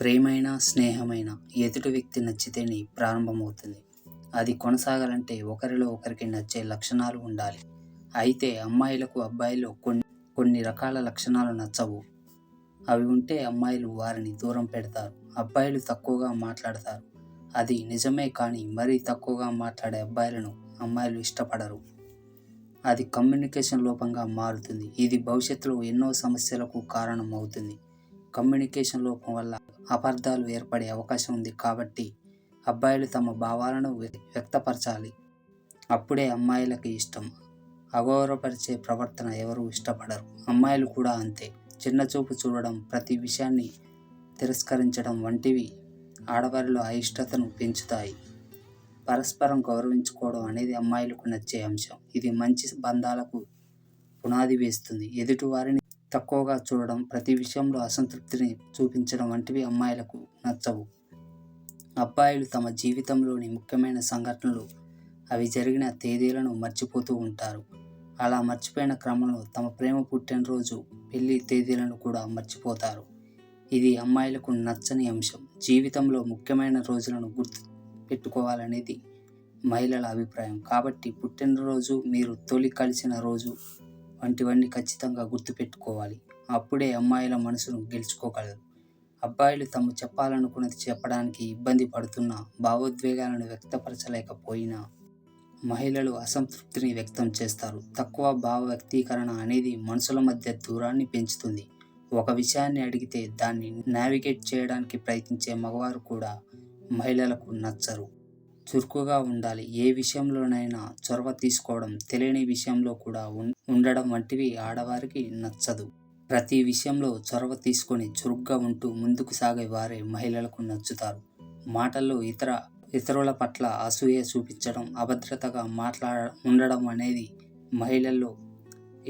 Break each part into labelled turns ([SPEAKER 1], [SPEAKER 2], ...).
[SPEAKER 1] ప్రేమైనా, స్నేహమైనా ఎదుటి వ్యక్తి నచ్చితేనే ప్రారంభమవుతుంది. అది కొనసాగాలంటే ఒకరిలో ఒకరికి నచ్చే లక్షణాలు ఉండాలి. అయితే అమ్మాయిలకు అబ్బాయిలో కొన్ని రకాల లక్షణాలు నచ్చవు. అవి ఉంటే అమ్మాయిలు వారిని దూరం పెడతారు. అబ్బాయిలు తక్కువగా మాట్లాడతారు. అది నిజమే, కానీ మరీ తక్కువగా మాట్లాడే అబ్బాయిలను అమ్మాయిలు ఇష్టపడరు. అది కమ్యూనికేషన్ లోపంగా మారుతుంది. ఇది భవిష్యత్తులో ఎన్నో సమస్యలకు కారణం అవుతుంది. కమ్యూనికేషన్ లోపం వల్ల అపార్థాలు ఏర్పడే అవకాశం ఉంది. కాబట్టి అబ్బాయిలు తమ భావాలను వ్యక్తపరచాలి. అప్పుడే అమ్మాయిలకి ఇష్టం. అగౌరవపరిచే ప్రవర్తన ఎవరూ ఇష్టపడరు. అమ్మాయిలు కూడా అంతే. చిన్న చూపు చూడడం, ప్రతి విషయాన్ని తిరస్కరించడం వంటివి ఆడవారిలో అయిష్టతను పెంచుతాయి. పరస్పరం గౌరవించుకోవడం అనేది అమ్మాయిలకు నచ్చే అంశం. ఇది మంచి బంధాలకు పునాది వేస్తుంది. ఎదుటివారిని తక్కువగా చూడడం, ప్రతి విషయంలో అసంతృప్తిని చూపించడం వంటివి అమ్మాయిలకు నచ్చవు. అబ్బాయిలు తమ జీవితంలోని ముఖ్యమైన సంఘటనలు, అవి జరిగిన తేదీలను మర్చిపోతూ ఉంటారు. అలా మర్చిపోయిన క్రమంలో తమ ప్రేమ పుట్టినరోజు, పెళ్లి తేదీలను కూడా మర్చిపోతారు. ఇది అమ్మాయిలకు నచ్చని అంశం. జీవితంలో ముఖ్యమైన రోజులను గుర్తు పెట్టుకోవాలనేది మహిళల అభిప్రాయం. కాబట్టి పుట్టినరోజు, మీరు తొలి కలిసిన రోజు వంటివన్నీ ఖచ్చితంగా గుర్తుపెట్టుకోవాలి. అప్పుడే అమ్మాయిల మనసును గెలుచుకోగలరు. అబ్బాయిలు తాము చెప్పాలనుకున్నది చెప్పడానికి ఇబ్బంది పడుతున్నా, భావోద్వేగాలను వ్యక్తపరచలేకపోయినా మహిళలు అసంతృప్తిని వ్యక్తం చేస్తారు. తక్కువ భావ వ్యక్తీకరణ అనేది మనసుల మధ్య దూరాన్ని పెంచుతుంది. ఒక విషయాన్ని అడిగితే దాన్ని నావిగేట్ చేయడానికి ప్రయత్నించే మగవారు కూడా మహిళలకు నచ్చరు. చురుకుగా ఉండాలి. ఏ విషయంలోనైనా చొరవ తీసుకోవడం, తెలియని విషయంలో కూడా ఉండడం వంటివి ఆడవారికి నచ్చదు. ప్రతి విషయంలో చొరవ తీసుకొని చురుగ్గా ఉంటూ ముందుకు సాగే వారే మహిళలకు నచ్చుతారు. మాటల్లో ఇతరుల పట్ల అసూయ చూపించడం, అభద్రతగా ఉండడం అనేది మహిళల్లో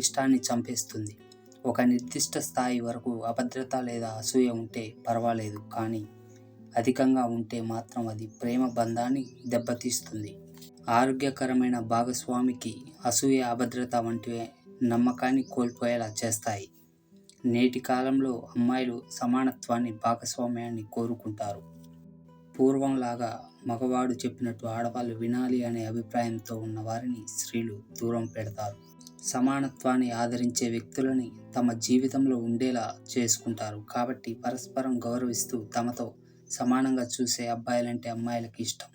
[SPEAKER 1] ఇష్టాన్ని చంపేస్తుంది. ఒక నిర్దిష్ట స్థాయి వరకు అభద్రత లేదా అసూయ ఉంటే పర్వాలేదు, కానీ అధికంగా ఉంటే మాత్రం అది ప్రేమ బంధాన్ని దెబ్బతీస్తుంది. ఆరోగ్యకరమైన భాగస్వామికి అసూయ, అభద్రత వంటివి నమ్మకాన్ని కోల్పోయేలా చేస్తాయి. నేటి కాలంలో అమ్మాయిలు సమానత్వాన్ని, భాగస్వామ్యాన్ని కోరుకుంటారు. పూర్వంలాగా మగవాడు చెప్పినట్టు ఆడవాళ్ళు వినాలి అనే అభిప్రాయంతో ఉన్న వారిని స్త్రీలు దూరం పెడతారు. సమానత్వాన్ని ఆదరించే వ్యక్తులని తమ జీవితంలో ఉండేలా చేసుకుంటారు. కాబట్టి పరస్పరం గౌరవిస్తూ తమతో సమానంగా చూసే అబ్బాయిలంటే అమ్మాయిలకి ఇష్టం.